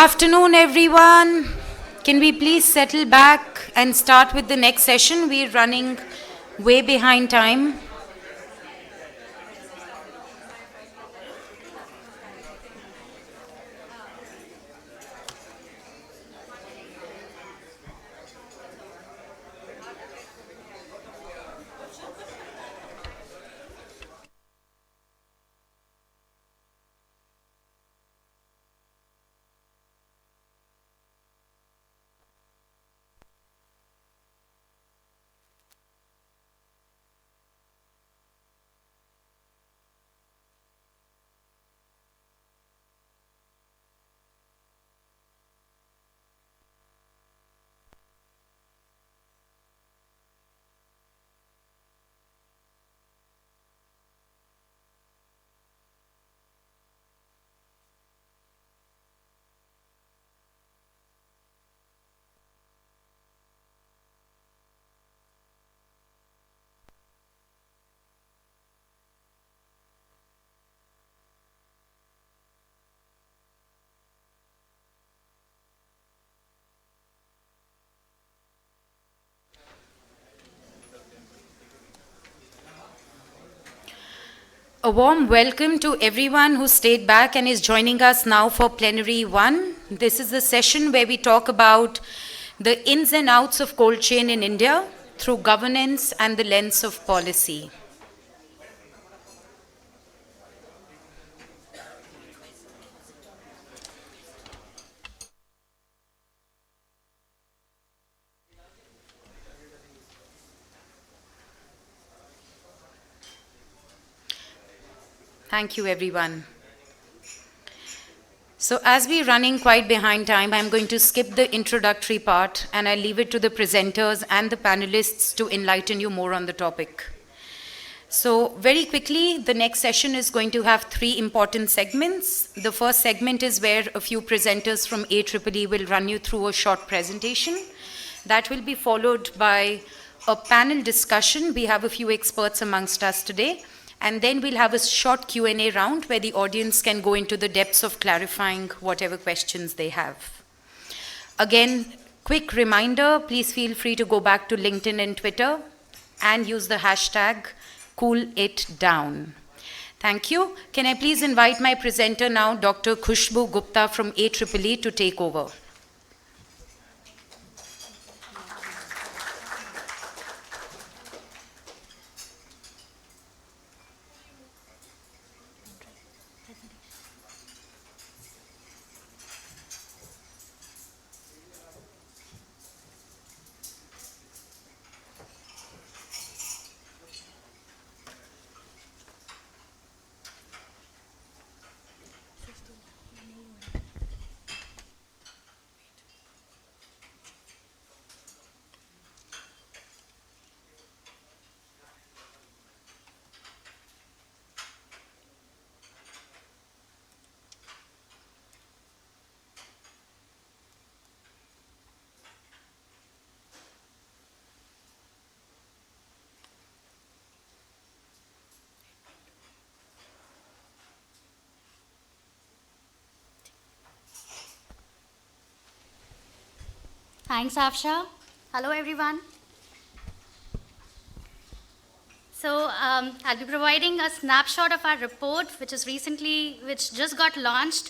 Afternoon, everyone. Can we please settle back and start with the next session? We're running way behind time. A warm welcome to everyone who stayed back and is joining us now for Plenary 1. This is the session where we talk about the ins and outs of Coldchain in India through governance and the lens of policy. Thank you, everyone. So as we're running quite behind time, I'm going to skip the introductory part and I'll leave it to the presenters and the panelists to enlighten you more on the topic. So very quickly, the next session is going to have 3 important segments. The first segment is where a few presenters from AEEE will run you through a short presentation. That will be followed by a panel discussion. We have a few experts amongst us today. And then we'll have a short Q&A round where the audience can go into the depths of clarifying whatever questions they have. Again, quick reminder, please feel free to go back to LinkedIn and Twitter and use the hashtag #CoolItDown. Thank you. Can I please invite my presenter now, Dr. Khushbu Gupta from AEEE to take over. Thanks, Afsha. Hello, everyone. So I'll be providing a snapshot of our report, which just got launched,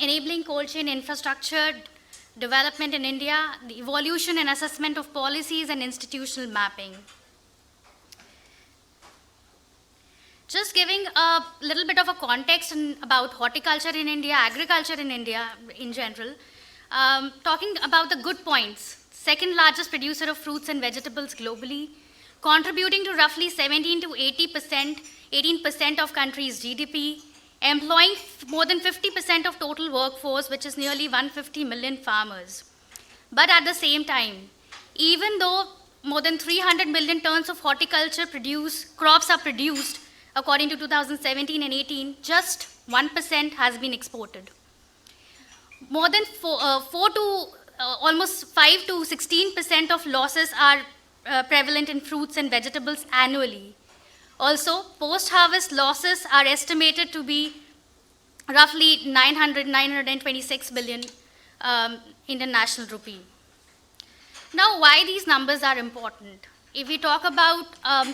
enabling Coldchain infrastructure development in India, the evolution and assessment of policies and institutional mapping. Just giving a little bit of a context about horticulture in India, agriculture in India in general. Talking about the good points, second largest producer of fruits and vegetables globally, contributing to roughly 17 to 18% of country's GDP, employing more than 50% of total workforce, which is nearly 150 million farmers. But at the same time, even though more than 300 million tons of horticulture crops are produced, according to 2017 and 18, just 1% has been exported. More than almost 5 to 16% of losses are prevalent in fruits and vegetables annually. Also, post-harvest losses are estimated to be roughly 926 billion Indian national rupee. Now, why these numbers are important? If we talk about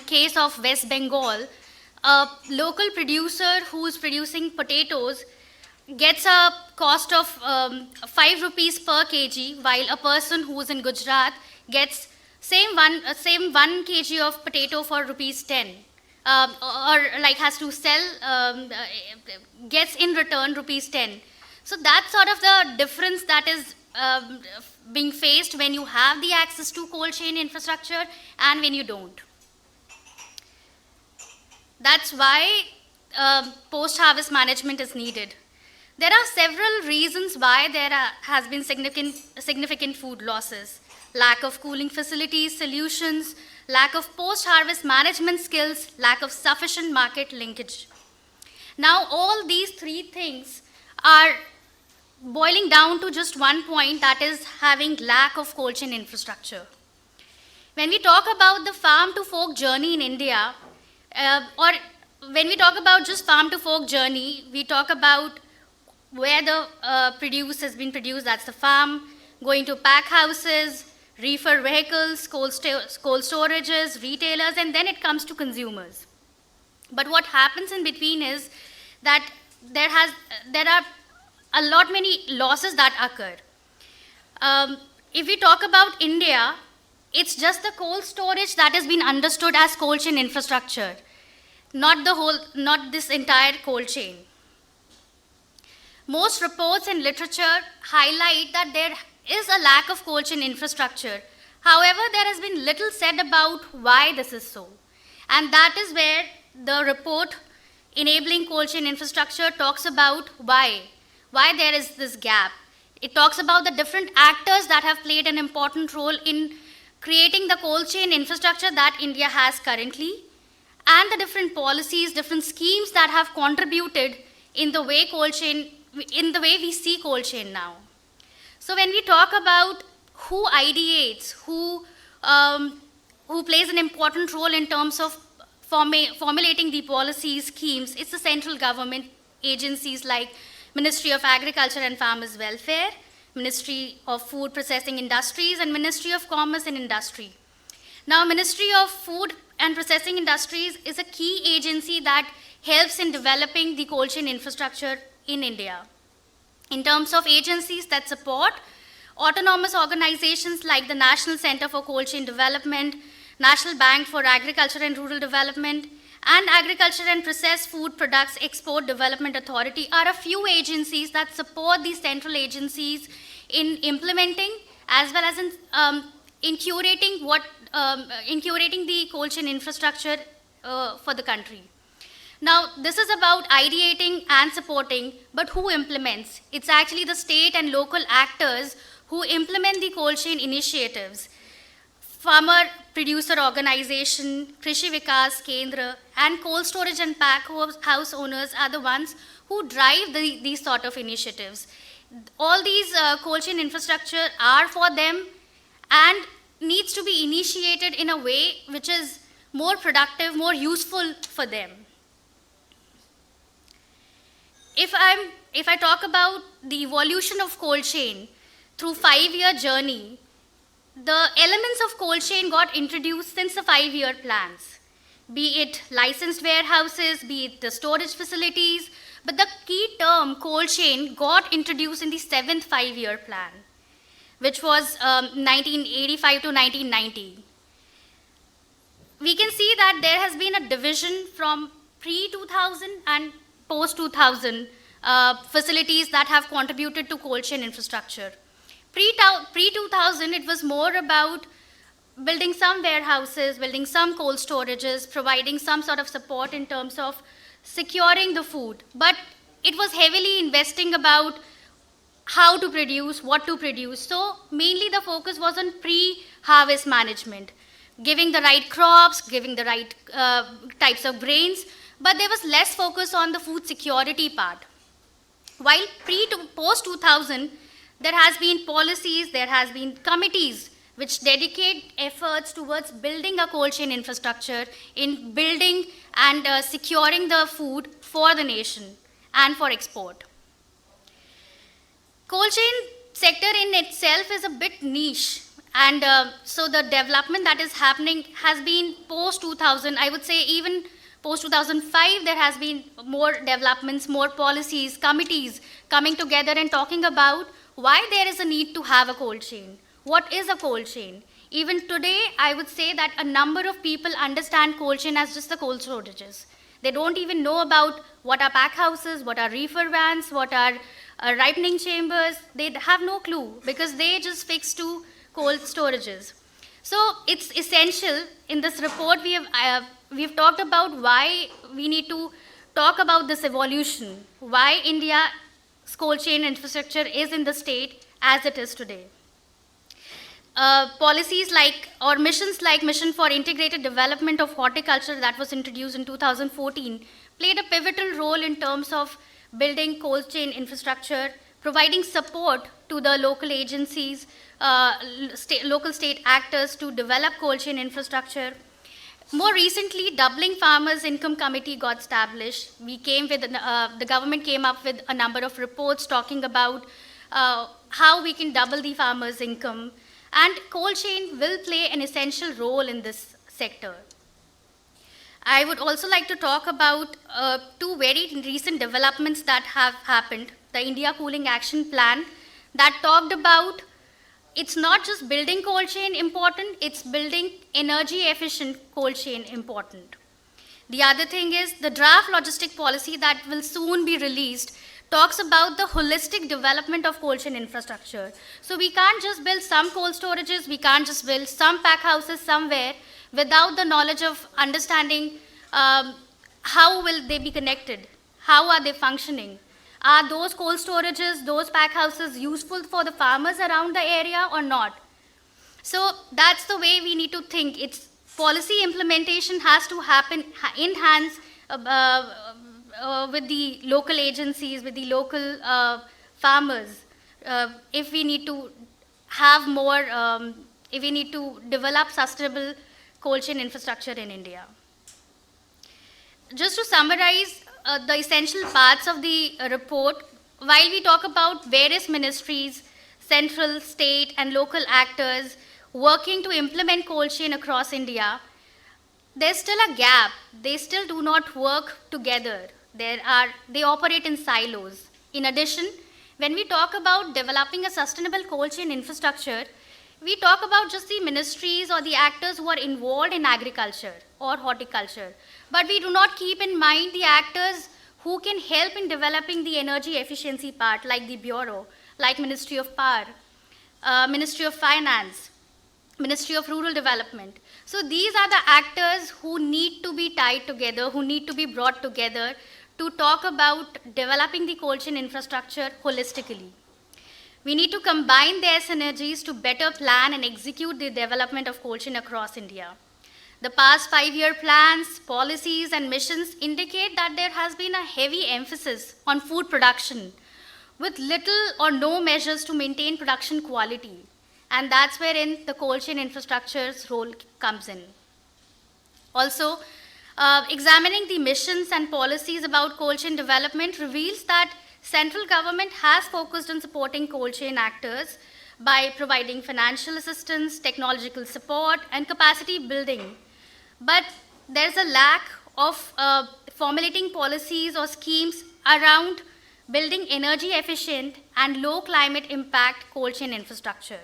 case of West Bengal, a local producer who's producing potatoes gets a cost of 5 rupees per kg, while a person who's in Gujarat gets same 1 kg of potato for rupees 10. Or like has to sell, gets in return rupees 10. So that's sort of the difference that is being faced when you have the access to cold chain infrastructure and when you don't. That's why post-harvest management is needed. There are several reasons why there has been significant food losses. Lack of cooling facilities, solutions, lack of post-harvest management skills, lack of sufficient market linkage. Now, all these three things are boiling down to just one point, that is having lack of cold chain infrastructure. When we talk about the farm to fork journey in India, or when we talk about just farm to fork journey, we talk about where the produce has been produced, that's the farm, going to pack houses, reefer vehicles, cold storages, retailers, and then it comes to consumers. But what happens in between is that there are a lot many losses that occur. If we talk about India, it's just the cold storage that has been understood as cold chain infrastructure, not this entire cold chain. Most reports and literature highlight that there is a lack of cold chain infrastructure. However, there has been little said about why this is so. And that is where the report enabling cold chain infrastructure talks about why there is this gap. It talks about the different actors that have played an important role in creating the cold chain infrastructure that India has currently, and the different policies, different schemes that have contributed in the way we see cold chain now. So when we talk about who ideates, who plays an important role in terms of formulating the policy schemes, it's the central government agencies like Ministry of Agriculture and Farmers Welfare, Ministry of Food Processing Industries, and Ministry of Commerce and Industry. Now, Ministry of Food and Processing Industries is a key agency that helps in developing the cold chain infrastructure in India. In terms of agencies that support, autonomous organizations like the National Center for Cold Chain Development, National Bank for Agriculture and Rural Development, and Agriculture and Processed Food Products Export Development Authority are a few agencies that support these central agencies in implementing as well as in curating the cold chain infrastructure for the country. Now, this is about ideating and supporting, but who implements? It's actually the state and local actors who implement the cold chain initiatives. Farmer producer organization, Krishi Vikas Kendra, and cold storage and pack house owners are the ones who drive these sort of initiatives. All these cold chain infrastructure are for them and needs to be initiated in a way which is more productive, more useful for them. If I talk about the evolution of cold chain through 5-year journey, the elements of cold chain got introduced since the 5-year plans, be it licensed warehouses, be it the storage facilities, but the key term cold chain got introduced in the 7th 5-year plan, which was 1985 to 1990. We can see that there has been a division from pre-2000 and post-2000 facilities that have contributed to cold chain infrastructure. Pre-2000, it was more about building some warehouses, building some cold storages, providing some sort of support in terms of securing the food. But it was heavily investing about how to produce, what to produce. So mainly the focus was on pre-harvest management, giving the right crops, giving the right types of grains, but there was less focus on the food security part. While post-2000, there has been policies, there has been committees which dedicate efforts towards building a cold chain infrastructure in building and securing the food for the nation. and for export. Coldchain sector in itself is a bit niche, and so the development that is happening has been post 2000. I would say even post 2005 there has been more developments, more policies, committees coming together and talking about why there is a need to have a cold chain. What is a cold chain? Even today, I would say that a number of people understand cold chain as just the cold storages. They don't even know about what are pack houses, what are reefer vans, what are ripening chambers. They have no clue because they just fix to cold storages. So it's essential. In this report, we've talked about why we need to talk about this evolution, why India's cold chain infrastructure is in the state as it is today. Policies like, or missions like Mission for Integrated Development of Horticulture that was introduced in 2014 played a pivotal role in terms of building cold chain infrastructure, providing support to the local agencies, local state actors to develop cold chain infrastructure. More recently, Doubling Farmers Income Committee got established. The government came up with a number of reports talking about how we can double the farmers' income. And cold chain will play an essential role in this sector. I would also like to talk about two very recent developments that have happened. The India Cooling Action Plan that talked about it's not just building cold chain important, it's building energy efficient cold chain important. The other thing is the draft logistic policy that will soon be released talks about the holistic development of cold chain infrastructure. So we can't just build some cold storages, we can't just build some pack houses somewhere without the knowledge of understanding how will they be connected, how are they functioning. Are those cold storages, those pack houses useful for the farmers around the area or not? So that's the way we need to think. It's policy implementation has to happen in hands with the local agencies, with the local farmers. If we need to have more, if we need to develop sustainable cold chain infrastructure in India. Just to summarize the essential parts of the report, while we talk about various ministries, central, state, and local actors working to implement cold chain across India, there's still a gap. They still do not work together. They operate in silos. In addition, when we talk about developing a sustainable cold chain infrastructure, we talk about just the ministries or the actors who are involved in agriculture or horticulture. But we do not keep in mind the actors who can help in developing the energy efficiency part, like the Bureau, like Ministry of Power, Ministry of Finance, Ministry of Rural Development. So these are the actors who need to be tied together, who need to be brought together to talk about developing the cold chain infrastructure holistically. We need to combine their synergies to better plan and execute the development of cold chain across India. The past 5-year plans, policies, and missions indicate that there has been a heavy emphasis on food production with little or no measures to maintain production quality. And that's wherein the cold chain infrastructure's role comes in. Also, examining the missions and policies about cold chain development reveals that central government has focused on supporting cold chain actors by providing financial assistance, technological support, and capacity building. But there's a lack of formulating policies or schemes around building energy efficient and low climate impact cold chain infrastructure.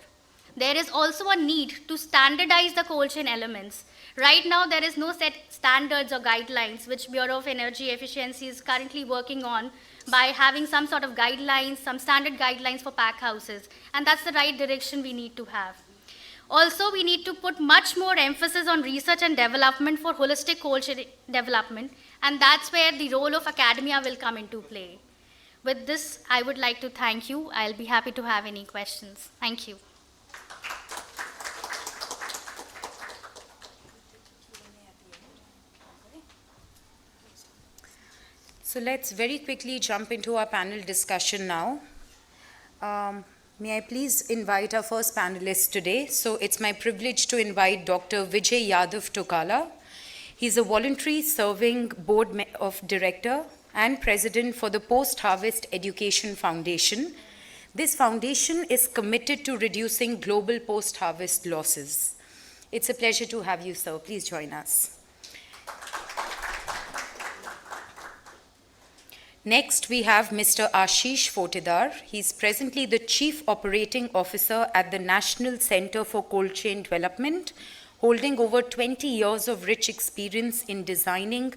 There is also a need to standardize the cold chain elements. Right now, there is no set standards or guidelines, which Bureau of Energy Efficiency is currently working on by having some sort of guidelines, some standard guidelines for pack houses. And that's the right direction we need to have. Also, we need to put much more emphasis on research and development for holistic cold chain development. And that's where the role of academia will come into play. With this, I would like to thank you. I'll be happy to have any questions. Thank you. So let's very quickly jump into our panel discussion now. May I please invite our first panelist today? So it's my privilege to invite Dr. Vijay Yadav Tokala. He's a voluntary serving board of director and President for the Post-Harvest Education Foundation. This foundation is committed to reducing global post-harvest losses. It's a pleasure to have you, sir. Please join us. Next, we have Mr. Ashish Fotedar. He's presently the Chief Operating Officer at the National Center for Coldchain Development, holding over 20 years of rich experience in designing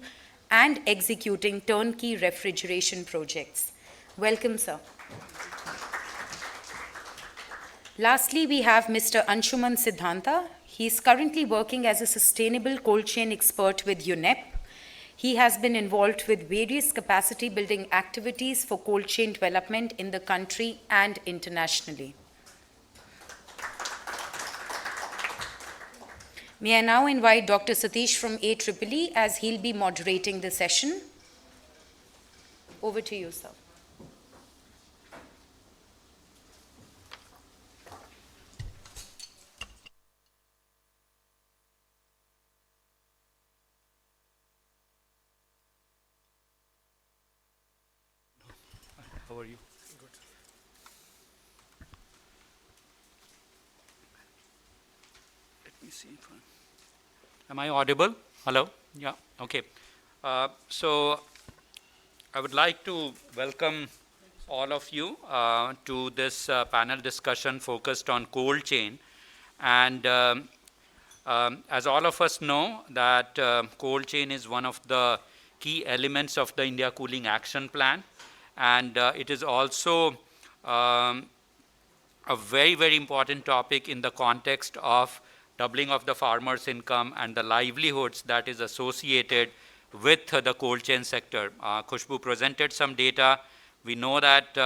and executing turnkey refrigeration projects. Welcome, sir. Lastly, we have Mr. Anshuman Siddhanta. He is currently working as a sustainable cold chain expert with UNEP. He has been involved with various capacity building activities for cold chain development in the country and internationally. May I now invite Dr. Satish from AEEE as he'll be moderating the session. Over to you, sir. How are you? Good. Let me see. Am I audible? Hello? Yeah, okay. So I would like to welcome all of you to this panel discussion focused on cold chain. And as all of us know, that cold chain is one of the key elements of the India Cooling Action Plan. And it is also a very, very important topic in the context of doubling of the farmers' income and the livelihoods that is associated with the cold chain sector. Khushbu presented some data. We know that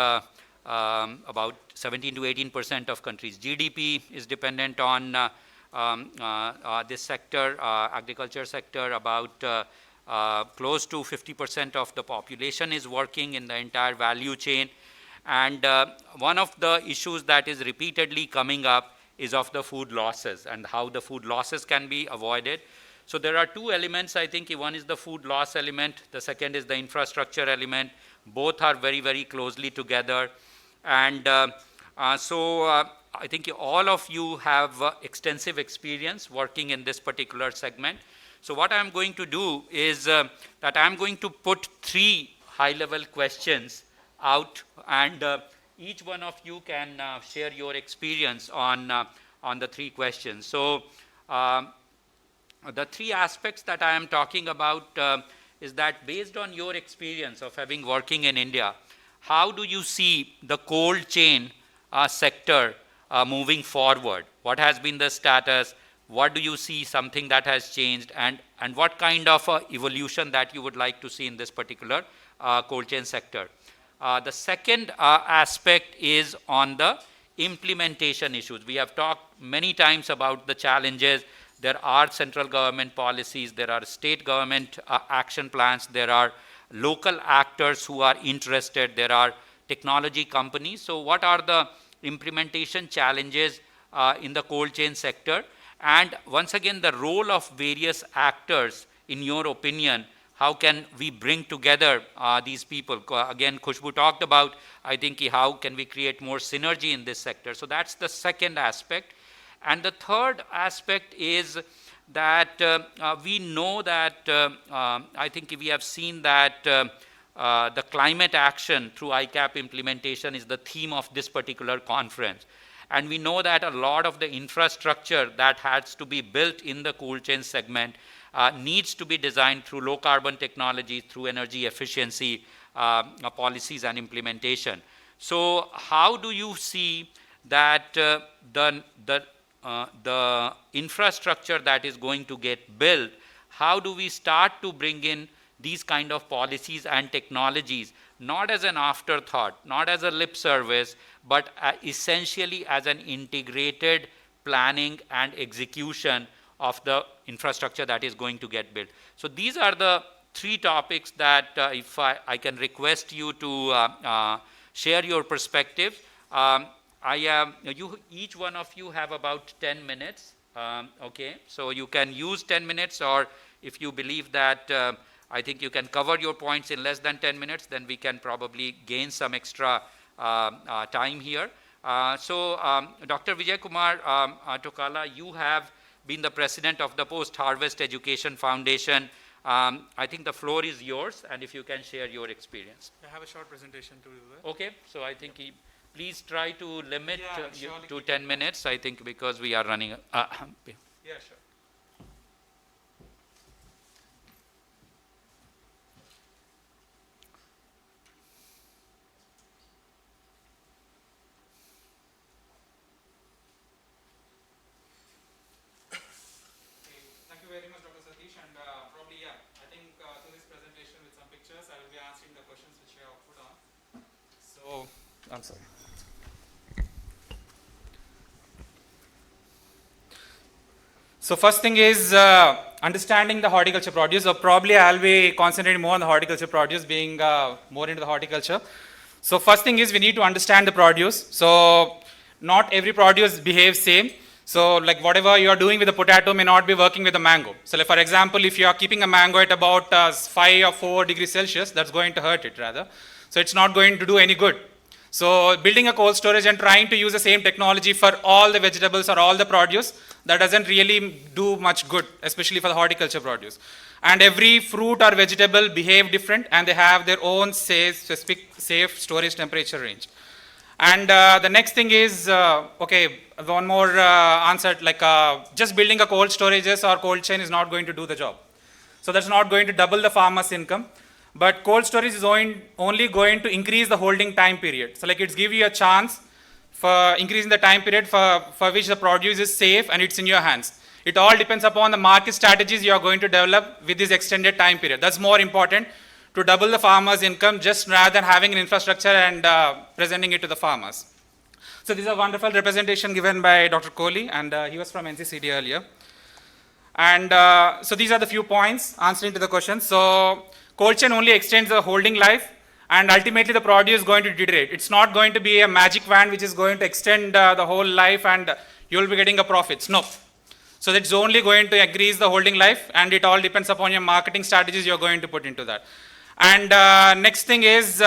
about 17 to 18% of countries' GDP is dependent on this sector, agriculture sector. About close to 50% of the population is working in the entire value chain. And one of the issues that is repeatedly coming up is of the food losses and how the food losses can be avoided. So there are two elements, I think. One is the food loss element. The second is the infrastructure element. Both are very, very closely together. And so I think all of you have extensive experience working in this particular segment. So what I'm going to do is that I'm going to put three high-level questions out, and each one of you can share your experience on the three questions. So the three aspects that I am talking about is that based on your experience of having working in India, how do you see the cold chain sector moving forward? What has been the status? What do you see something that has changed, and what kind of evolution that you would like to see in this particular cold chain sector? The second aspect is on the implementation issues. We have talked many times about the challenges. There are central government policies, there are state government action plans, there are local actors who are interested, there are technology companies. So what are the implementation challenges in the cold chain sector? And once again, the role of various actors, in your opinion, how can we bring together these people? Again, Khushbu talked about, I think, how can we create more synergy in this sector. So that's the second aspect. And the third aspect is that we know that, I think we have seen that the climate action through ICAP implementation is the theme of this particular conference. And we know that a lot of the infrastructure that has to be built in the cold chain segment needs to be designed through low carbon technologies, through energy efficiency policies and implementation. So how do you see that the infrastructure that is going to get built, how do we start to bring in these kind of policies and technologies, not as an afterthought, not as a lip service, but essentially as an integrated planning and execution of the infrastructure that is going to get built. So these are the three topics that if I can request you to share your perspective. Each one of you have about 10 minutes, okay? So you can use 10 minutes, or if you believe that I think you can cover your points in less than 10 minutes, then we can probably gain some extra time here. Dr. Vijay Kumar Tokala, you have been the president of the Post-Harvest Education Foundation. I think the floor is yours, and if you can share your experience. I have a short presentation to do that. Okay, so I think please try to limit surely. to 10 minutes, I think, because we are running. Yeah, sure. Thank you very much, Dr. Satish, and probably, I think through this presentation with some pictures, I will be answering the questions which you have put on. So, I'm sorry. So first thing is understanding the horticulture produce. So probably I'll be concentrating more on the horticulture produce, being more into the horticulture. So first thing is we need to understand the produce. So not every produce behaves same. So like whatever you are doing with the potato may not be working with the mango. So like for example, if you are keeping a mango at about 5 or 4 degrees Celsius, that's going to hurt it rather. So it's not going to do any good. So building a cold storage and trying to use the same technology for all the vegetables or all the produce, that doesn't really do much good, especially for the horticulture produce. And every fruit or vegetable behave different, and they have their own specific safe storage temperature range. And the next thing is, okay, one more answer, like just building a cold storages or cold chain is not going to do the job. So that's not going to double the farmer's income. But cold storage is only going to increase the holding time period. So like it's give you a chance for increasing the time period for which the produce is safe and it's in your hands. It all depends upon the market strategies you are going to develop with this extended time period. That's more important to double the farmer's income just rather than having an infrastructure and presenting it to the farmers. So this is a wonderful representation given by Dr. Kohli, and he was from NCCD earlier. And so these are the few points answering to the question. So cold chain only extends the holding life, and ultimately the produce is going to deteriorate. It's not going to be a magic wand which is going to extend the whole life and you'll be getting a profits. No. So that's only going to increase the holding life, and it all depends upon your marketing strategies you're going to put into that. And next thing is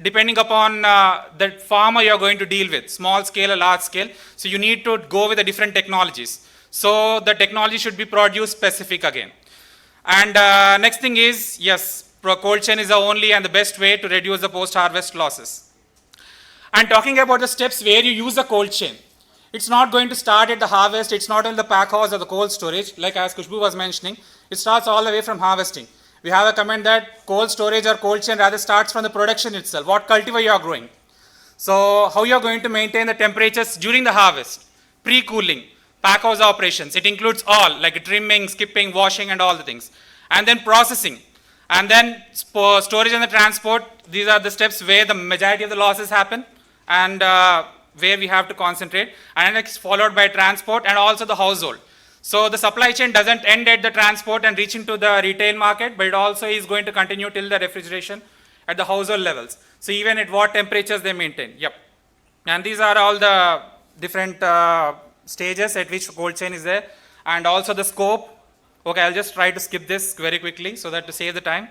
depending upon the farmer you're going to deal with, small scale or large scale. So you need to go with the different technologies. So the technology should be produce specific again. And next thing is, yes, cold chain is the only and the best way to reduce the post-harvest losses. And talking about the steps where you use the cold chain, it's not going to start at the harvest, it's not in the pack house or the cold storage, like as Kushbu was mentioning, it starts all the way from harvesting. We have a comment that cold storage or cold chain rather starts from the production itself, what cultivar you are growing. So how you are going to maintain the temperatures during the harvest, pre-cooling, pack house operations, it includes all, like trimming, skipping, washing and all the things. And then processing. And then storage and the transport, these are the steps where the majority of the losses happen and where we have to concentrate. And it's followed by transport and also the household. So the supply chain doesn't end at the transport and reaching to the retail market, but it also is going to continue till the refrigeration at the household levels. So even at what temperatures they maintain. Yep. And these are all the different stages at which cold chain is there. And also the scope. Okay, I'll just try to skip this very quickly so that to save the time.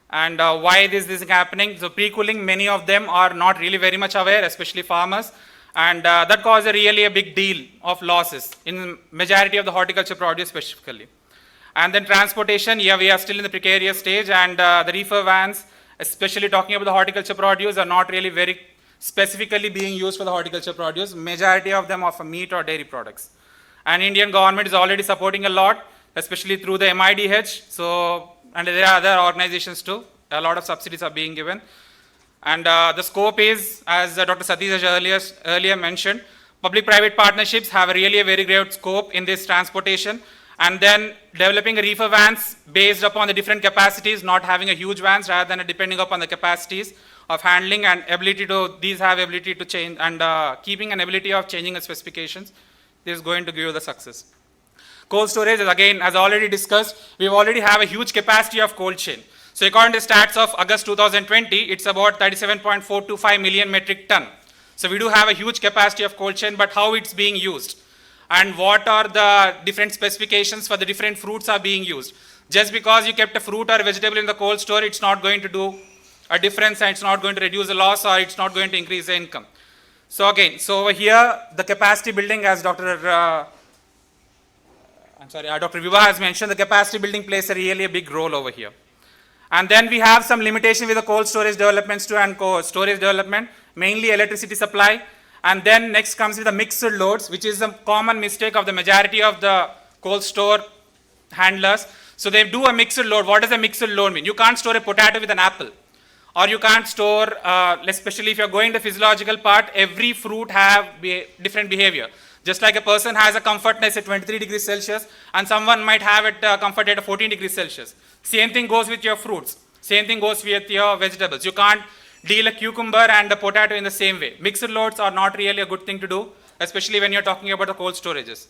And why this is happening. So pre-cooling, many of them are not really very much aware, especially farmers. And that causes really a big deal of losses in majority of the horticulture produce specifically. And then transportation, yeah, we are still in the precarious stage, and the reefer vans, especially talking about the horticulture produce, are not really very specifically being used for the horticulture produce. Majority of them are for meat or dairy products. And Indian government is already supporting a lot, especially through the MIDH. So, and there are other organizations too. A lot of subsidies are being given. And the scope is, as Dr. Satish earlier mentioned, public-private partnerships have really a very great scope in this transportation. And then developing a reefer vans based upon the different capacities, not having a huge vans rather than depending upon the capacities of handling and ability to, these have ability to change and keeping an ability of changing the specifications. This is going to give you the success. Cold storage is again, as already discussed, we already have a huge capacity of cold chain. So according to stats of August 2020, it's about 37.425 million metric ton. So we do have a huge capacity of cold chain, but how it's being used? and what are the different specifications for the different fruits are being used. Just because you kept a fruit or a vegetable in the cold store, it's not going to do a difference, and it's not going to reduce the loss, or it's not going to increase the income. So again, so over here, the capacity building, as Dr. Vibha has mentioned, the capacity building plays really a big role over here. And then we have some limitation with the cold storage developments too, and storage development, mainly electricity supply. And then next comes with the mixed loads, which is a common mistake of the majority of the cold store handlers. So they do a mixed load. What does a mixed load mean? You can't store a potato with an apple, or you can't store, especially if you're going to physiological part, every fruit have different behavior. Just like a person has a comfortness at 23 degrees Celsius, and someone might have it comfort at 14 degrees Celsius. Same thing goes with your fruits. Same thing goes with your vegetables. You can't deal a cucumber and a potato in the same way. Mixed loads are not really a good thing to do, especially when you're talking about the cold storages.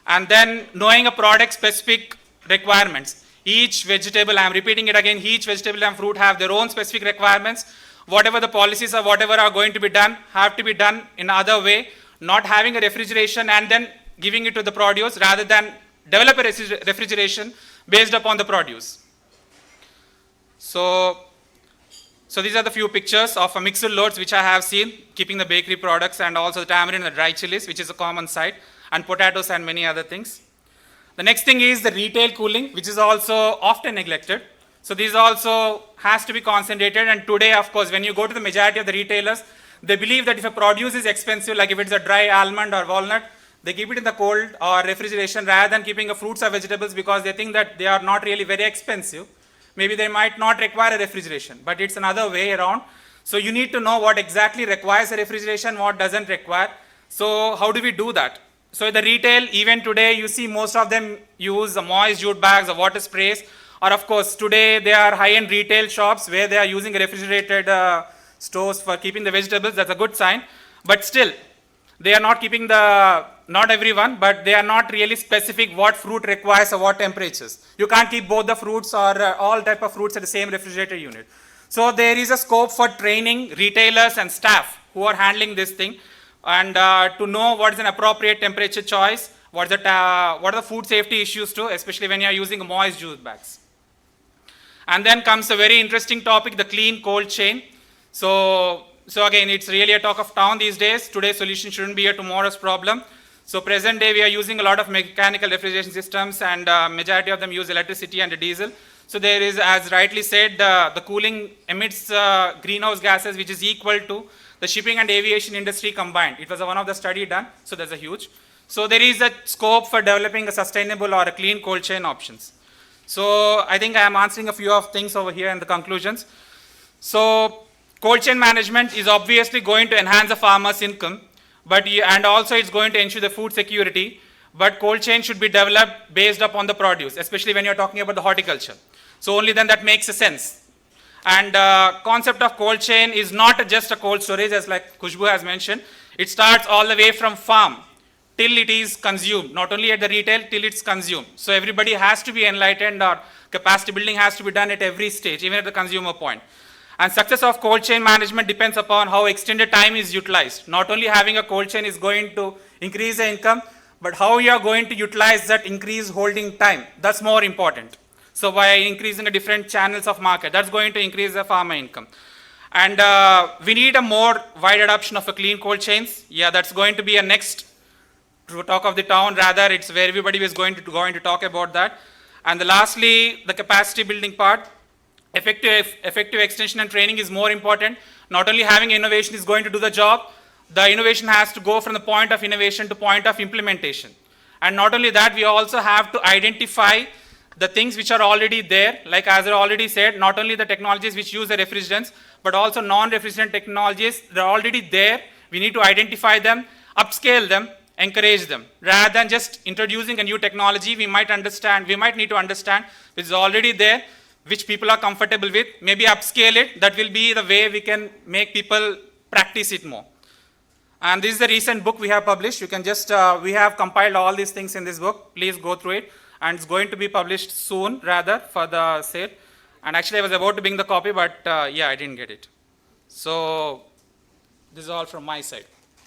And then knowing a product specific requirements. Each vegetable, I'm repeating it again, each vegetable and fruit have their own specific requirements. Whatever the policies or whatever are going to be done, have to be done in another way, not having a refrigeration and then giving it to the produce, rather than develop a refrigeration based upon the produce. So these are the few pictures of a mixed loads which I have seen, keeping the bakery products and also the tamarind and the dry chilies, which is a common site, and potatoes and many other things. The next thing is the retail cooling, which is also often neglected. So these also has to be concentrated, and today, of course, when you go to the majority of the retailers, they believe that if a produce is expensive, like if it's a dry almond or walnut, they keep it in the cold or refrigeration rather than keeping the fruits or vegetables, because they think that they are not really very expensive. Maybe they might not require a refrigeration, but it's another way around. So you need to know what exactly requires a refrigeration, what doesn't require. So how do we do that? So in the retail, even today, you see most of them use moist jute bags or water sprays, or of course, today they are high-end retail shops where they are using refrigerated stores for keeping the vegetables. That's a good sign. But still, they are not keeping not everyone, but they are not really specific what fruit requires or what temperatures. You can't keep both the fruits or all type of fruits at the same refrigerator unit. So there is a scope for training retailers and staff who are handling this thing, and to know what is an appropriate temperature choice, what are the food safety issues too, especially when you are using moist jute bags. And then comes a very interesting topic, the clean cold chain. So again, it's really a talk of town these days. Today's solution shouldn't be a tomorrow's problem. So present day, we are using a lot of mechanical refrigeration systems, and majority of them use electricity and diesel. So there is, as rightly said, the cooling emits greenhouse gases, which is equal to the shipping and aviation industry combined. It was one of the study done, so there's a huge. So there is a scope for developing a sustainable or a clean cold chain options. So I think I am answering a few of things over here in the conclusions. So cold chain management is obviously going to enhance the farmer's income, and also it's going to ensure the food security. But cold chain should be developed based upon the produce, especially when you're talking about the horticulture. So only then that makes a sense. And concept of cold chain is not just a cold storage, as like Khushbu has mentioned. It starts all the way from farm till it is consumed, not only at the retail, till it's consumed. So everybody has to be enlightened, or capacity building has to be done at every stage, even at the consumer point. And success of cold chain management depends upon how extended time is utilized. Not only having a cold chain is going to increase the income, but how you are going to utilize that increased holding time. That's more important. So by increasing the different channels of market, that's going to increase the farmer income. And we need a more wide adoption of a clean cold chains. Yeah, that's going to be a next talk of the town. Rather, it's where everybody is going to talk about that. And lastly, the capacity building part. Effective extension and training is more important. Not only having innovation is going to do the job, the innovation has to go from the point of innovation to point of implementation. And not only that, we also have to identify the things which are already there. Like as I already said, not only the technologies which use the refrigerants, but also non-refrigerant technologies, they're already there. We need to identify them, upscale them, encourage them. Rather than just introducing a new technology, we might need to understand which is already there, which people are comfortable with, maybe upscale it. That will be the way we can make people practice it more. And this is the recent book we have published. You can just, we have compiled all these things in this book. Please go through it. And it's going to be published soon, rather, for the sale. And actually, I was about to bring the copy, but yeah, I didn't get it. So this is all from my side.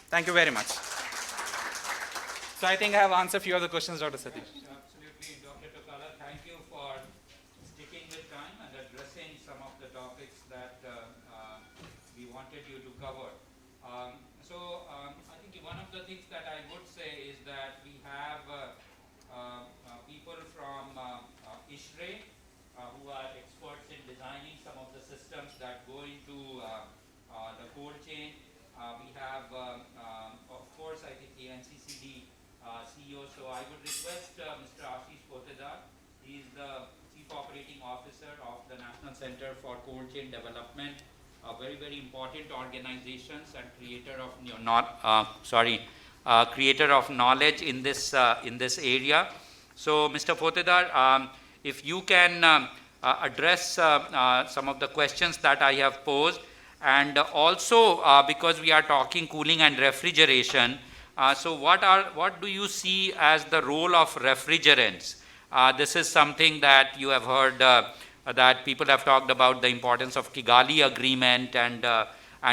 Thank you very much. So I think I have answered a few of the questions, Dr. Satish. Absolutely, Dr. Tokala, thank you for sticking with time and addressing some of the topics that we wanted you to cover. I think one of the things that I would say is that we have people from ISHRE who are experts in designing some of the systems that go into the cold chain. We have, of course, I think the NCCD CEO. So I would request Mr. Ashish Potedar. He is the Chief Operating Officer of the National Center for Cold Chain Development, a very, very important organizations and creator of creator of knowledge in this area. So, Mr. Potedar, if you can address some of the questions that I have posed, and also because we are talking cooling and refrigeration, so what do you see as the role of refrigerants? This is something that you have heard that people have talked about the importance of Kigali Agreement and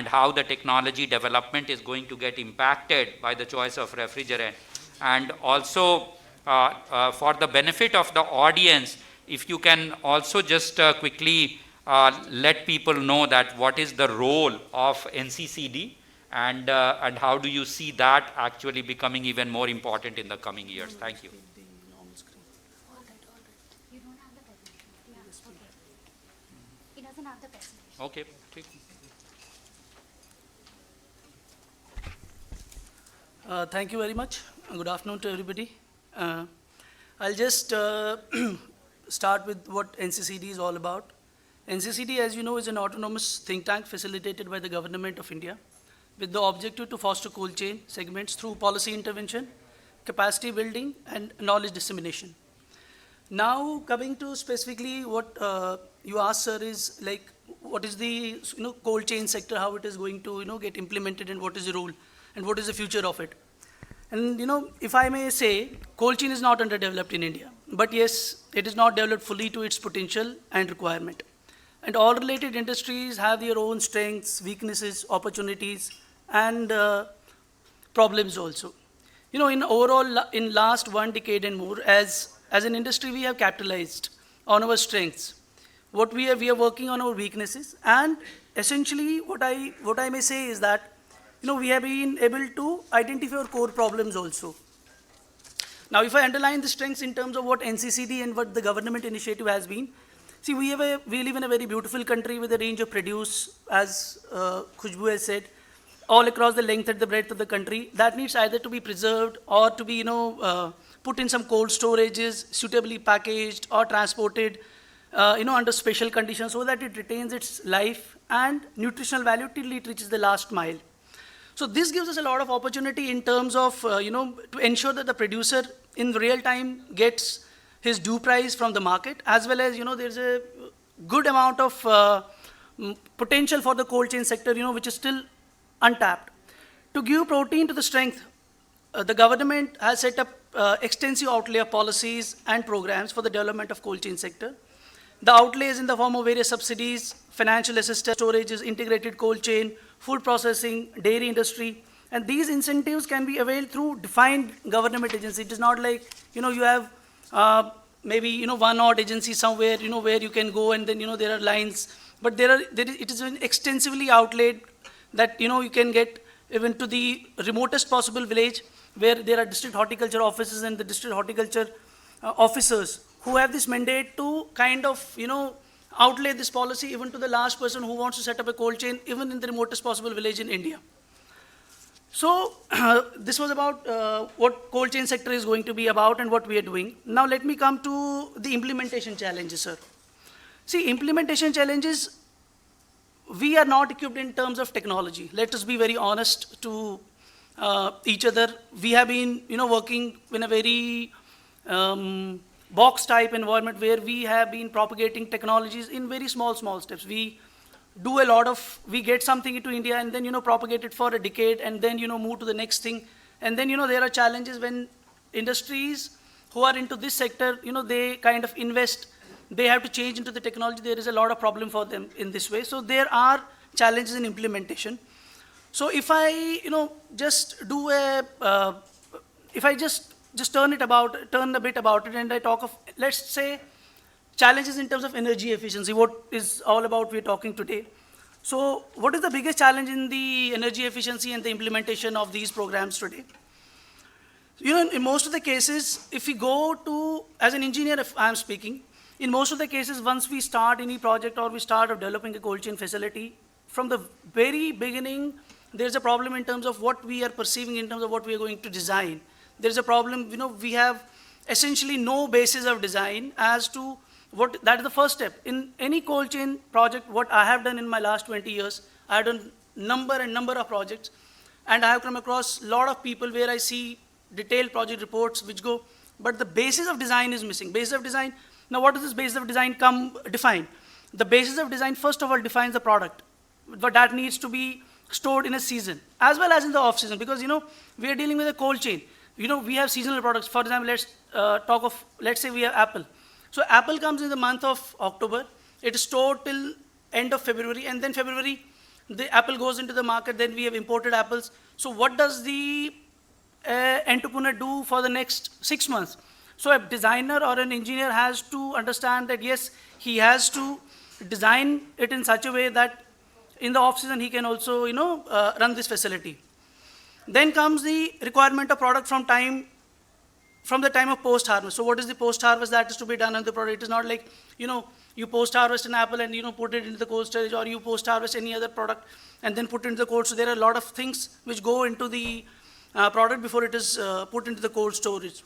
how the technology development is going to get impacted by the choice of refrigerant. And also for the benefit of the audience, if you can also just quickly let people know that what is the role of NCCD and how do you see that actually becoming even more important in the coming years. Thank you. You don't have the presentation. Yeah, okay. He doesn't have the presentation. Okay. Thank you very much. Good afternoon to everybody. I'll just start with what NCCD is all about. NCCD, as you know, is an autonomous think tank facilitated by the Government of India with the objective to foster cold chain segments through policy intervention, capacity building, and knowledge dissemination. Now, coming to specifically what you asked, sir, is like, what is the cold chain sector, how it is going to get implemented, and what is the role, and what is the future of it. And if I may say, cold chain is not underdeveloped in India, but yes, it is not developed fully to its potential and requirement. And all related industries have their own strengths, weaknesses, opportunities, and problems also. In overall, in last 1 decade and more, as an industry, we have capitalized on our strengths. What we are working on our weaknesses, and essentially, what I may say is that, we have been able to identify our core problems also. Now, if I underline the strengths in terms of what NCCD and what the government initiative has been, see, we live in a very beautiful country with a range of produce, as Khushbu has said, all across the length and the breadth of the country, that needs either to be preserved or to be, put in some cold storages, suitably packaged or transported, under special conditions so that it retains its life and nutritional value till it reaches the last mile. So this gives us a lot of opportunity in terms of, to ensure that the producer in real time gets his due price from the market, as well as, there's a good amount of potential for the cold chain sector, which is still untapped. To give protein to the strength, the government has set up extensive outlay of policies and programs for the development of cold chain sector. The outlay is in the form of various subsidies, financial assistance, storages, integrated cold chain, food processing, dairy industry, and these incentives can be availed through defined government agency. It is not like, you have maybe, one odd agency somewhere, where you can go and then, there are lines, but it is extensively outlaid that, you can get even to the remotest possible village where there are district horticulture offices and the district horticulture officers who have this mandate to kind of, outlay this policy even to the last person who wants to set up a cold chain, even in the remotest possible village in India. So this was about what cold chain sector is going to be about and what we are doing. Now let me come to the implementation challenges, sir. See, implementation challenges, we are not equipped in terms of technology. Let us be very honest to each other. We have been, working in a very box type environment where we have been propagating technologies in very small steps. We do a lot of, we get something into India and then, propagate it for a decade and then, move to the next thing. And then, there are challenges when industries who are into this sector, they kind of invest, they have to change into the technology. There is a lot of problem for them in this way. So there are challenges in implementation. So if I, just do a if I just turn a bit about it, and I talk of, let's say, challenges in terms of energy efficiency, what is all about we're talking today. So what is the biggest challenge in the energy efficiency and the implementation of these programs today? You know, in most of the cases, if we go to, as an engineer, if I'm speaking, in most of the cases, once we start any project or we start developing a cold chain facility, from the very beginning, there's a problem in terms of what we are perceiving in terms of what we are going to design. There's a problem, you know, we have essentially no basis of design as to what, that is the first step. In any cold chain project, what I have done in my last 20 years, I have done number of projects, and I have come across a lot of people where I see detailed project reports which go, but the basis of design is missing. Basis of design, now what does this basis of design define? The basis of design, first of all, defines the product, but that needs to be stored in a season, as well as in the off season, because, you know, we are dealing with a cold chain. You know, we have seasonal products. For example, let's say we have apple. So apple comes in the month of October, it is stored till end of February, and then February, the apple goes into the market, then we have imported apples. So what does the entrepreneur do for the next 6 months? So a designer or an engineer has to understand that, yes, he has to design it in such a way that in the off-season he can also, you know, run this facility. Then comes the requirement of product from the time of post-harvest. So what is the post-harvest that is to be done on the product? It is not like, you know, you post-harvest an apple and, you know, put it into the cold storage, or you post-harvest any other product and then put it into the cold. So there are a lot of things which go into the product before it is put into the cold storage.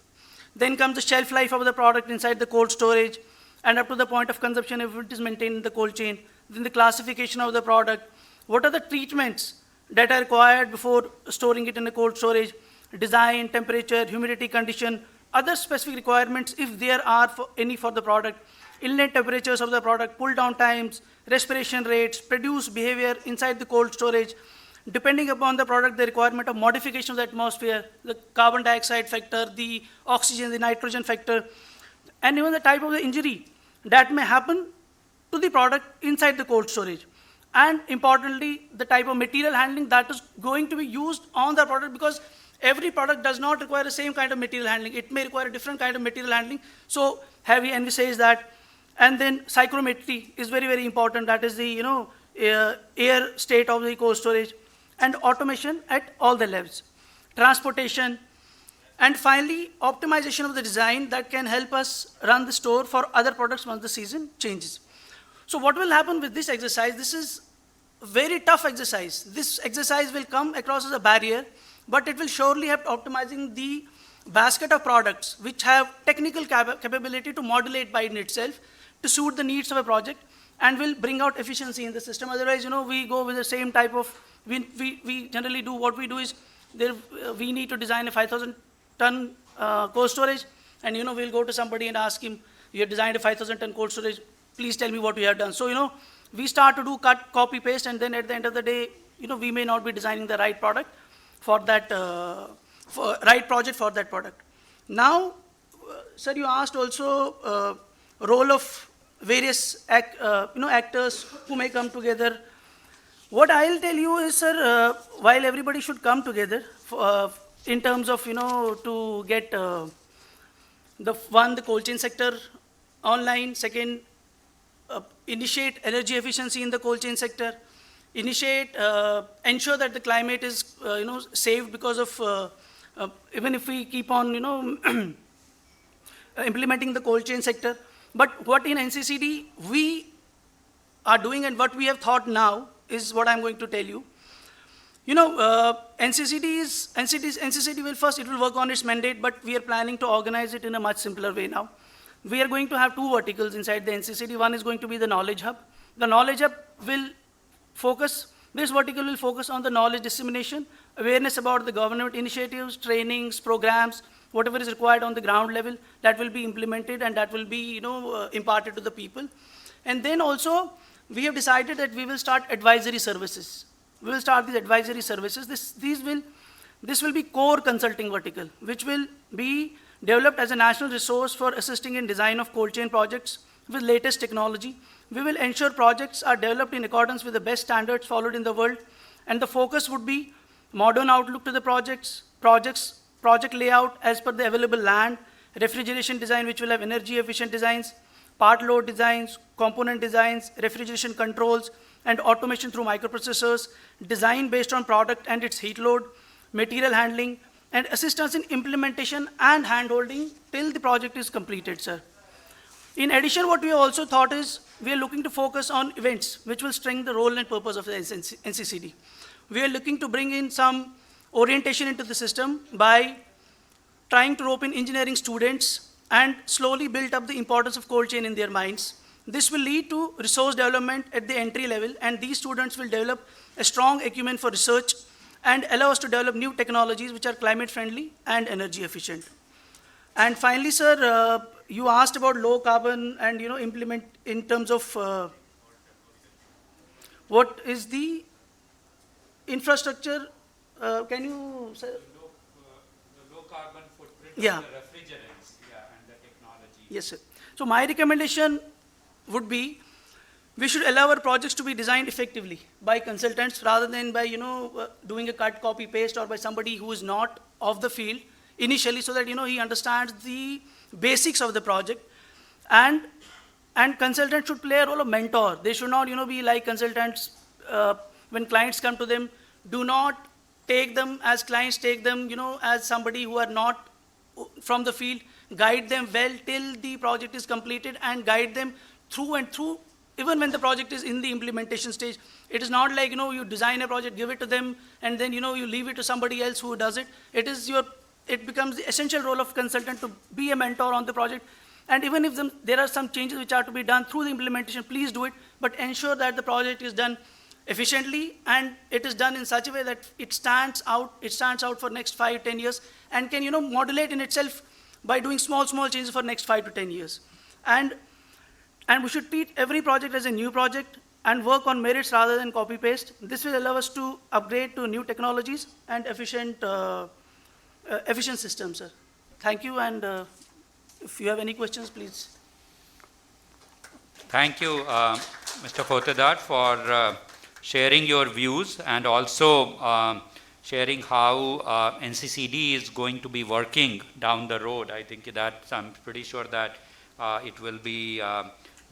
Then comes the shelf life of the product inside the cold storage, and up to the point of consumption if it is maintained in the cold chain. Then the classification of the product. What are the treatments that are required before storing it in a cold storage? Design, temperature, humidity condition, other specific requirements if there are any for the product. Inlet temperatures of the product, pull down times, respiration rates, produce behavior inside the cold storage. Depending upon the product, the requirement of modification of the atmosphere, the carbon dioxide factor, the oxygen, the nitrogen factor, and even the type of the injury that may happen to the product inside the cold storage. And importantly, the type of material handling that is going to be used on the product, because every product does not require the same kind of material handling. It may require a different kind of material handling. So heavy envisage that. And then psychrometry is very, very important. That is the, you know, air state of the cold storage. And automation at all the levels. Transportation. And finally, optimization of the design that can help us run the store for other products once the season changes. So what will happen with this exercise? This is a very tough exercise. This exercise will come across as a barrier, but it will surely help optimizing the basket of products which have technical capability to modulate by in itself to suit the needs of a project, and will bring out efficiency in the system. Otherwise, you know, we go with the same type of, we generally do, what we do is, we need to design a 5,000 ton cold storage, and, you know, we'll go to somebody and ask him, you have designed a 5,000 ton cold storage, please tell me what you have done. So, you know, we start to do cut, copy, paste, and then at the end of the day, you know, we may not be designing the right product for that, right project for that product. Now, sir, you asked also role of various actors who may come together. What I'll tell you is, sir, while everybody should come together in terms of, you know, to get the cold chain sector online, second, initiate energy efficiency in the cold chain sector, ensure that the climate is, you know, saved because of, even if we keep on, you know, implementing the cold chain sector. But what in NCCD we are doing and what we have thought now is what I'm going to tell you. You know, NCCD will first, it will work on its mandate, but we are planning to organize it in a much simpler way now. We are going to have two verticals inside the NCCD. One is going to be the knowledge hub. The knowledge hub will focus, this vertical will focus on the knowledge dissemination, awareness about the government initiatives, trainings, programs, whatever is required on the ground level, that will be implemented and that will be, you know, imparted to the people. And then also, we have decided that we will start advisory services. We will start these advisory services. This will be core consulting vertical, which will be developed as a national resource for assisting in design of cold chain projects with latest technology. We will ensure projects are developed in accordance with the best standards followed in the world, and the focus would be modern outlook to the projects project layout as per the available land, refrigeration design which will have energy efficient designs, part load designs, component designs, refrigeration controls, and automation through microprocessors, design based on product and its heat load, material handling, and assistance in implementation and hand-holding till the project is completed, sir. In addition, what we also thought is we are looking to focus on events which will strengthen the role and purpose of the NCCD. We are looking to bring in some orientation into the system by trying to rope in engineering students and slowly build up the importance of cold chain in their minds. This will lead to resource development at the entry level, and these students will develop a strong acumen for research and allow us to develop new technologies which are climate friendly and energy efficient. And finally, sir, you asked about low carbon and implement in terms of what is the infrastructure. Can you say? The low carbon footprint Yeah. of the refrigerants, and the technology. Yes, sir. So my recommendation would be we should allow our projects to be designed effectively by consultants rather than by doing a cut, copy, paste, or by somebody who is not of the field initially, so that he understands the basics of the project. And consultants should play a role of mentor. They should not be like consultants when clients come to them. Do not take them as clients, take them as somebody who are not from the field. Guide them well till the project is completed and guide them through and through, even when the project is in the implementation stage. It is not like you design a project, give it to them, and then you leave it to somebody else who does it. It becomes the essential role of consultant to be a mentor on the project. And even if there are some changes which are to be done through the implementation, please do it, but ensure that the project is done efficiently and it is done in such a way that it stands out for next 5-10 years and can modulate in itself by doing small changes for next 5 to 10 years. And we should treat every project as a new project and work on merits rather than copy paste. This will allow us to upgrade to new technologies and efficient systems, sir. Thank you, and if you have any questions, please. Thank you, Mr. Khotedar, for sharing your views and also sharing how NCCD is going to be working down the road. I think that I'm pretty sure that it will be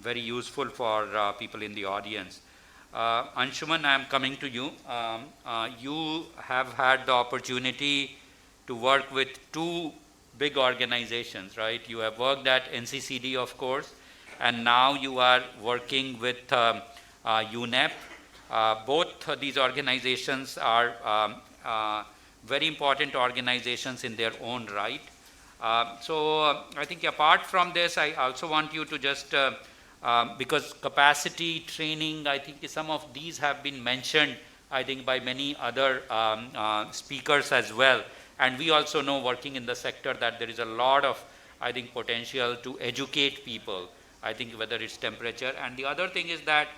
very useful for people in the audience. Anshuman, I am coming to you. You have had the opportunity to work with two big organizations, right? You have worked at NCCD, of course, and now you are working with UNEP. Both these organizations are very important organizations in their own right. So I think apart from this, I also want you to just, because capacity training, I think some of these have been mentioned, I think, by many other speakers as well. And we also know, working in the sector, that there is a lot of, I think, potential to educate people, I think, whether it's temperature. And the other thing is that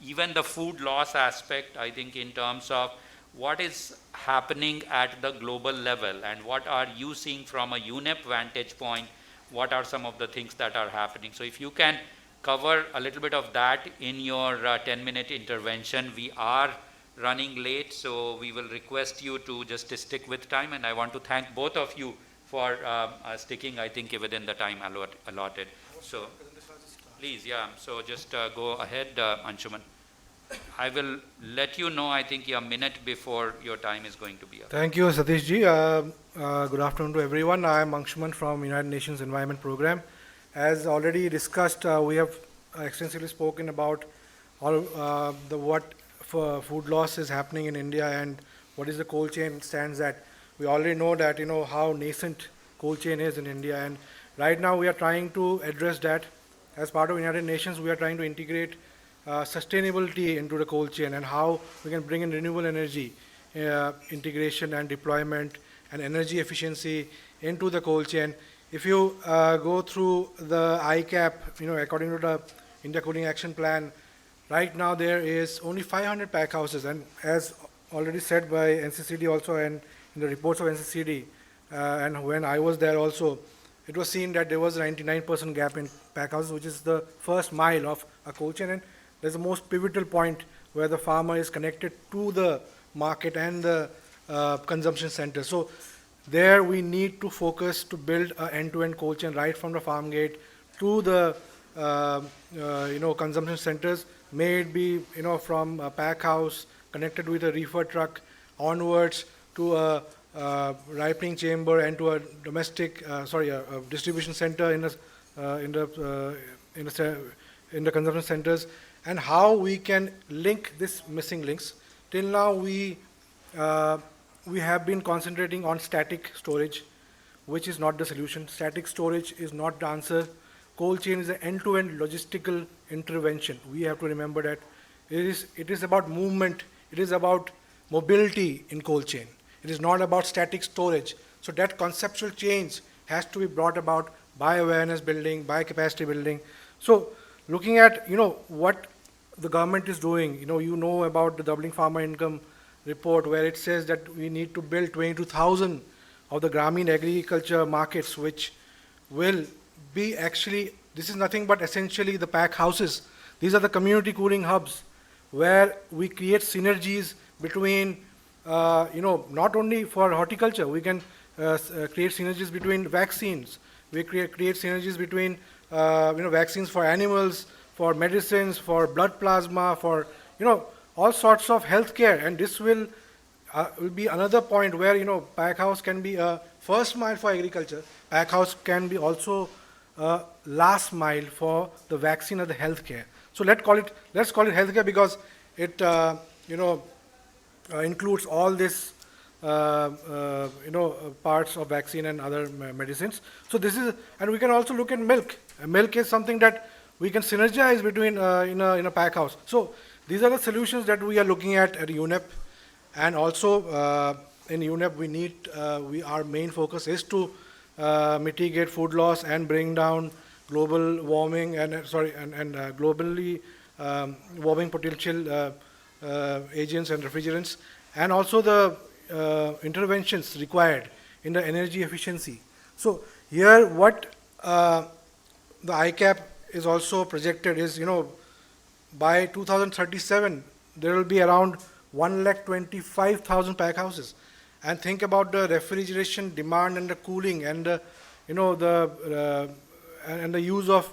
even the food loss aspect, I think, in terms of what is happening at the global level and what are you seeing from a UNEP vantage point, what are some of the things that are happening. So if you can cover a little bit of that in your 10-minute intervention. We are running late, so we will request you to just stick with time, and I want to thank both of you for sticking, I think, within the time allotted. So please, so just go ahead, Anshuman. I will let you know, I think, a minute before your time is going to be up. Thank you, Satish ji. Good afternoon to everyone. I am Anshuman from United Nations Environment Program. As already discussed, we have extensively spoken about all what food loss is happening in India and what is the cold chain stands at. We already know that how nascent cold chain is in India, and right now we are trying to address that. As part of United Nations, we are trying to integrate sustainability into the cold chain and how we can bring in renewable energy integration and deployment and energy efficiency into the cold chain. If you go through the ICAP, according to the India Cooling Action Plan, right now there is only 500 pack houses, and as already said by NCCD also, and in the reports of NCCD, and when I was there also, it was seen that there was a 99% gap in pack houses, which is the first mile of a cold chain, and there's the most pivotal point where the farmer is connected to the market and the consumption center. So there we need to focus to build an end-to-end cold chain right from the farm gate to the consumption centers, may it be from a pack house connected with a reefer truck onwards to a ripening chamber and to a domestic a distribution center in the consumption centers, and how we can link this missing links. Till now we have been concentrating on static storage, which is not the solution. Static storage is not the answer. Cold chain is an end-to-end logistical intervention. We have to remember that it is about movement, it is about mobility in cold chain. It is not about static storage. So that conceptual change has to be brought about by awareness building, by capacity building. So looking at what the government is doing, you know about the doubling farmer income report, where it says that we need to build 22,000 of the Grameen agriculture markets, which will be actually, this is nothing but essentially the pack houses. These are the community cooling hubs where we create synergies between, not only for horticulture, we can create synergies between vaccines. We create synergies between, vaccines for animals, for medicines, for blood plasma, for, all sorts of healthcare. And this will be another point where, pack house can be a first mile for agriculture. Pack house can be also last mile for the vaccine or the healthcare. So let's call it healthcare because it includes all this parts of vaccine and other medicines. So this is, and we can also look at milk. Milk is something that we can synergize between in a pack house. So these are the solutions that we are looking at UNEP, and also in UNEP we need our main focus is to mitigate food loss and bring down global warming and globally warming potential agents and refrigerants, and also the interventions required in the energy efficiency. So here what the ICAP is also projected is, by 2037 there will be around 125,000 pack houses. And think about the refrigeration demand and the cooling and the, and the use of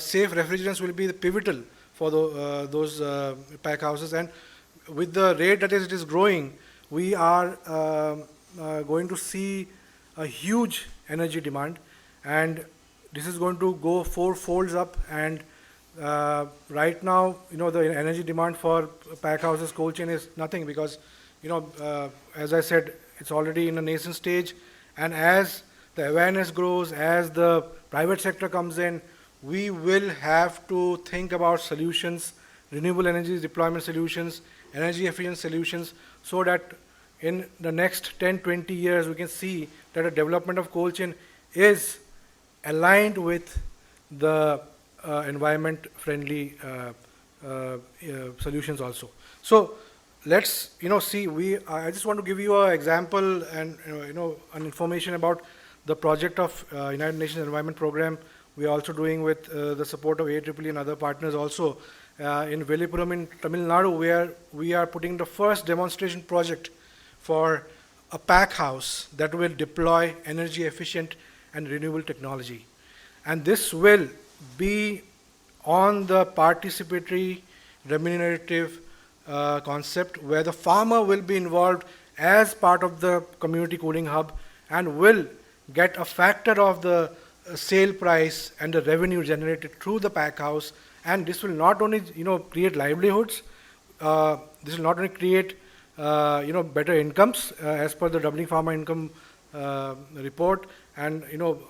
safe refrigerants will be pivotal for those pack houses. And with the rate that it is growing, we are going to see a huge energy demand, and this is going to go four-folds up. And right now, the energy demand for pack houses, cold chain is nothing because, as I said, it's already in a nascent stage. And as the awareness grows, as the private sector comes in, we will have to think about solutions, renewable energy deployment solutions, energy efficient solutions, so that in the next 10, 20 years, we can see that the development of cold chain is aligned with the environment-friendly solutions also. So let's see. I just want to give you an example and an information about the project of United Nations Environment Program. We are also doing with the support of AEEE and other partners also in Velipuram in Tamil Nadu, where we are putting the first demonstration project for a pack house that will deploy energy efficient and renewable technology. And this will be on the participatory remunerative concept, where the farmer will be involved as part of the community cooling hub and will get a factor of the sale price and the revenue generated through the pack house. And this will not only create livelihoods, this will not only create better incomes as per the doubling farmer income report, and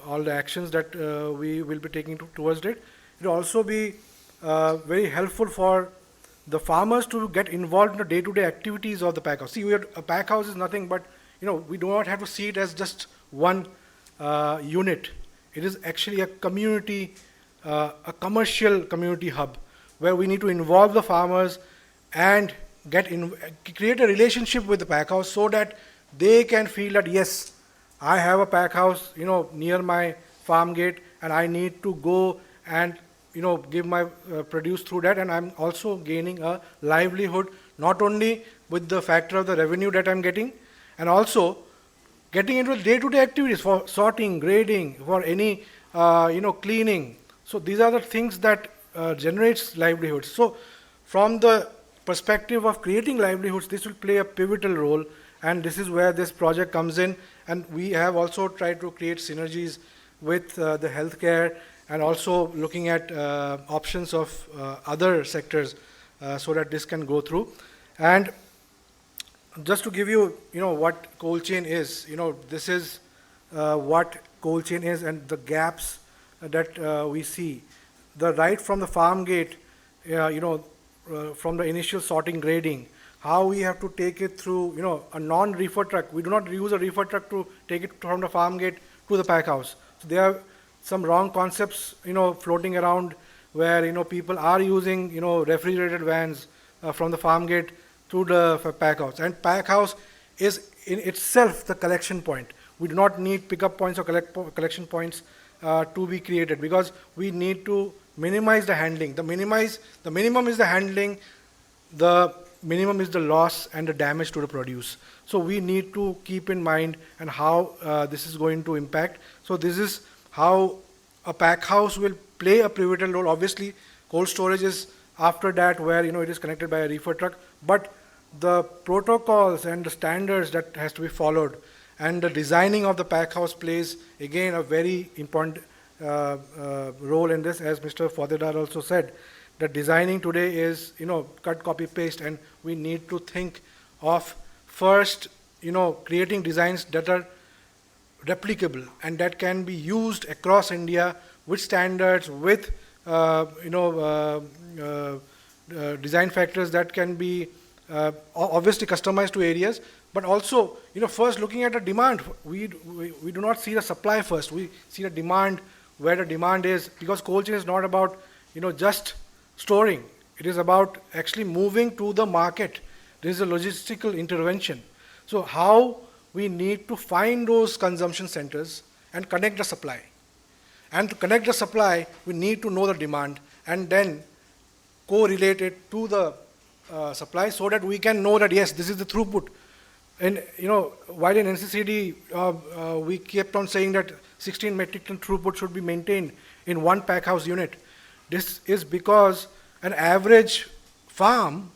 all the actions that we will be taking towards it. It will also be very helpful for the farmers to get involved in the day-to-day activities of the pack house. See, a pack house is nothing but, we do not have to see it as just one unit. It is actually a community, a commercial community hub, where we need to involve the farmers and create a relationship with the pack house so that they can feel that, yes, I have a pack house, near my farm gate, and I need to go and, give my produce through that, and I'm also gaining a livelihood, not only with the factor of the revenue that I'm getting, and also getting into day-to-day activities for sorting, grading, for any, cleaning. So these are the things that generates livelihoods. So from the perspective of creating livelihoods, this will play a pivotal role, and this is where this project comes in. And we have also tried to create synergies with the healthcare, and also looking at options of other sectors so that this can go through. And just to give you, what Coldchain is, this is what Coldchain is and the gaps that we see. The right from the farm gate, from the initial sorting, grading, how we have to take it through, a non-reefer truck. We do not use a reefer truck to take it from the farm gate to the pack house. So there are some wrong concepts, floating around where, people are using, refrigerated vans from the farm gate to the pack house. And pack house is in itself the collection point. We do not need pickup points or collection points to be created, because we need to minimize the handling. The minimum is the handling, the minimum is the loss and the damage to the produce. So we need to keep in mind and how this is going to impact. So this is how a pack house will play a pivotal role. Obviously, cold storage is after that, where it is connected by a reefer truck, but the protocols and the standards that has to be followed, and the designing of the pack house plays again a very important role in this. As Mr. Fodedar also said, that designing today is cut, copy, paste, and we need to think of first creating designs that are replicable and that can be used across India with standards, with design factors that can be obviously customized to areas, but also first looking at the demand. We do not see the supply first. We see the demand, where the demand is, because cold chain is not about just storing. It is about actually moving to the market. There is a logistical intervention. So how we need to find those consumption centers and connect the supply. And to connect the supply, we need to know the demand and then correlate it to the supply, so that we can know that yes, this is the throughput. And while in NCCD we kept on saying that 16 metric ton throughput should be maintained in one pack house unit. This is because an average farm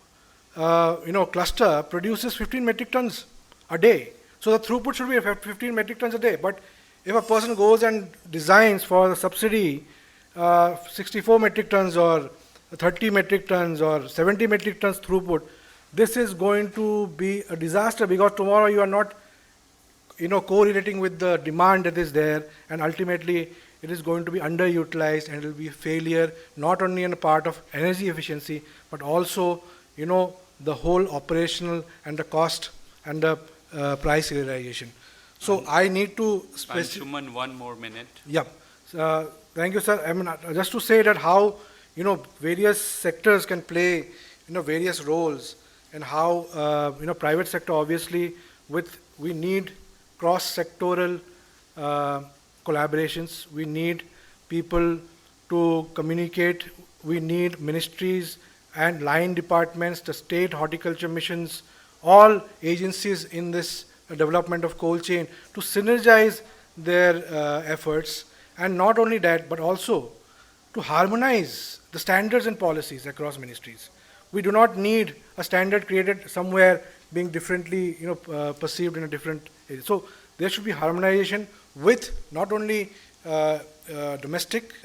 cluster produces 15 metric tons a day. So the throughput should be 15 metric tons a day. But if a person goes and designs for the subsidy 64 metric tons or 30 metric tons or 70 metric tons throughput, this is going to be a disaster, because tomorrow you are not correlating with the demand that is there, and ultimately it is going to be underutilized, and it will be a failure not only on the part of energy efficiency but also the whole operational and the cost and the price realization. So I need to Anshuman, 1 more minute. Yeah. Thank you, sir. I mean, just to say that how various sectors can play various roles, and how private sector, obviously we need cross-sectoral collaborations. We need people to communicate. We need ministries and line departments, the state horticulture missions, all agencies in this development of cold chain to synergize their efforts. And not only that, but also to harmonize the standards and policies across ministries. We do not need a standard created somewhere being differently perceived in a different area. So there should be harmonization with not only domestic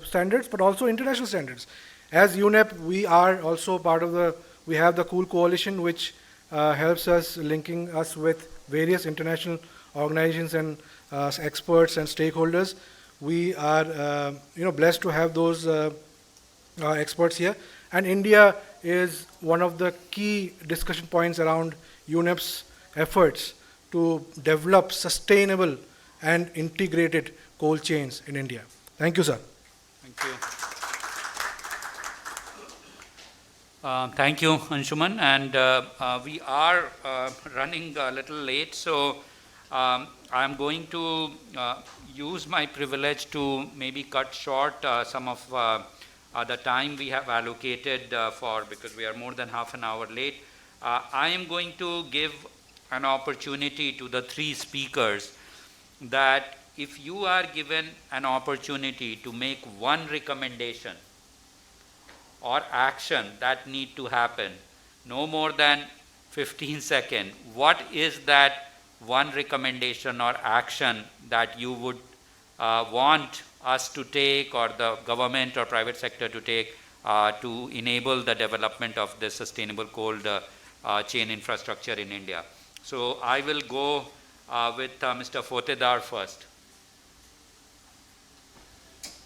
standards but also international standards. As UNEP, we are also part of we have the Cool Coalition, which helps us, linking us with various international organizations and experts and stakeholders. We are blessed to have those experts here. And India is one of the key discussion points around UNEP's efforts to develop sustainable and integrated cold chains in India. Thank you, sir. Thank you. Thank you, Anshuman. And we are running a little late, so I'm going to use my privilege to maybe cut short some of the time we have allocated because we are more than half an hour late. I am going to give an opportunity to the three speakers that if you are given an opportunity to make one recommendation or action that need to happen, no more than 15 seconds, what is that one recommendation or action that you would want us to take, or the government or private sector to take, to enable the development of the sustainable cold chain infrastructure in India? So I will go with Mr. Fotedar first.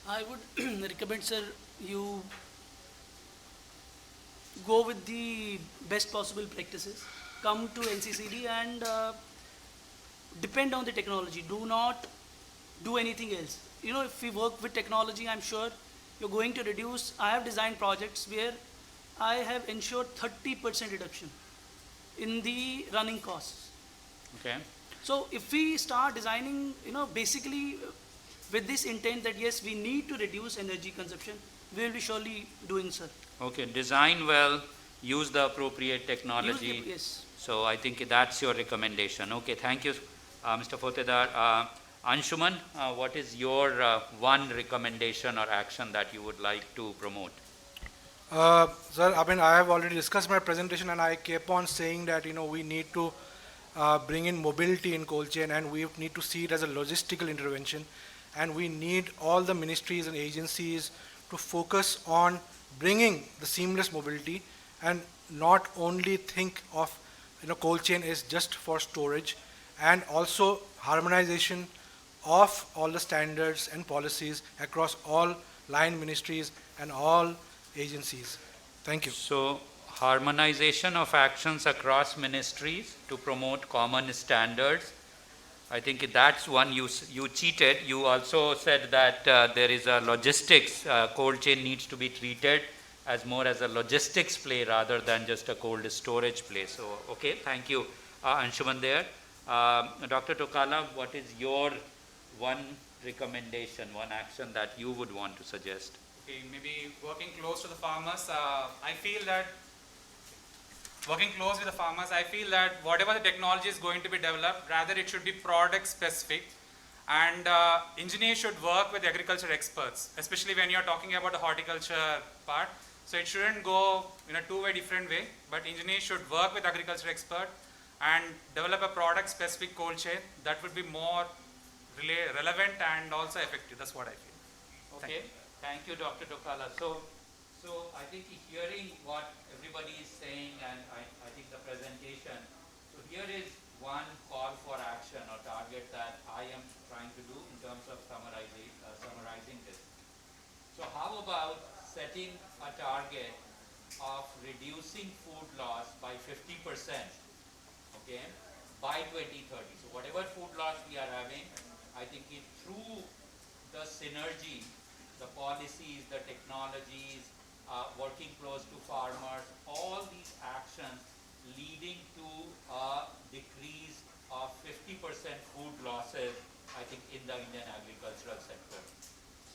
I would recommend, sir, you go with the best possible practices, come to NCCD and depend on the technology. Do not do anything else. You know, if we work with technology, I'm sure you're going to reduce. I have designed projects where I have ensured 30% reduction in the running costs. Okay. So if we start designing, you know, basically with this intent that yes, we need to reduce energy consumption, we will be surely doing so. Okay, design well, use the appropriate technology. Yes. So I think that's your recommendation. Okay, thank you, Mr. Fotedar. Anshuman, what is your one recommendation or action that you would like to promote? Sir, I mean, I have already discussed my presentation, and I kept on saying that, you know, we need to bring in mobility in cold chain, and we need to see it as a logistical intervention, and we need all the ministries and agencies to focus on bringing the seamless mobility and not only think of, you know, cold chain is just for storage, and also harmonization of all the standards and policies across all line ministries and all agencies. Thank you. So harmonization of actions across ministries to promote common standards. I think that's one. You cheated. You also said that there is a logistics, cold chain needs to be treated as more as a logistics play rather than just a cold storage play. So, okay, thank you, Anshuman there. Dr. Tokala, what is your one recommendation, one action that you would want to suggest? Okay, maybe working close to the farmers. I feel that whatever the technology is going to be developed, rather it should be product specific, and engineers should work with agriculture experts, especially when you're talking about the horticulture part. So it shouldn't go in a two-way different way, but engineers should work with agriculture expert and develop a product specific cold chain that would be more relevant and also effective. That's what I feel. Okay, thank you, Dr. Tokala. So I think hearing what everybody is saying, and I think the presentation, so here is one call for action or target that I am trying to do in terms of summarizing this. So how about setting a target of reducing food loss by 50%, okay, by 2030. So whatever food loss we are having, I think through the synergy, the policies, the technologies, working close to farmers, all these actions leading to a decrease of 50% food losses, I think, in the Indian agricultural sector.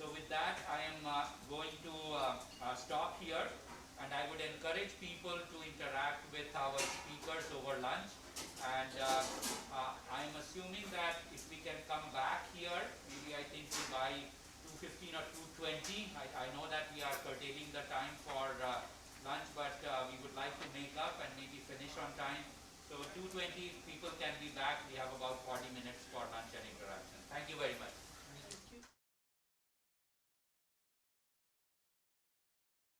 So with that, I am going to stop here, and I would encourage people to interact with our speakers over lunch. And I am assuming that if we can come back here, maybe I think by 2:15 or 2:20. I know that we are curtailing the time for lunch, but we would like to make up and maybe finish on time. So 2:20, people can be back. We have about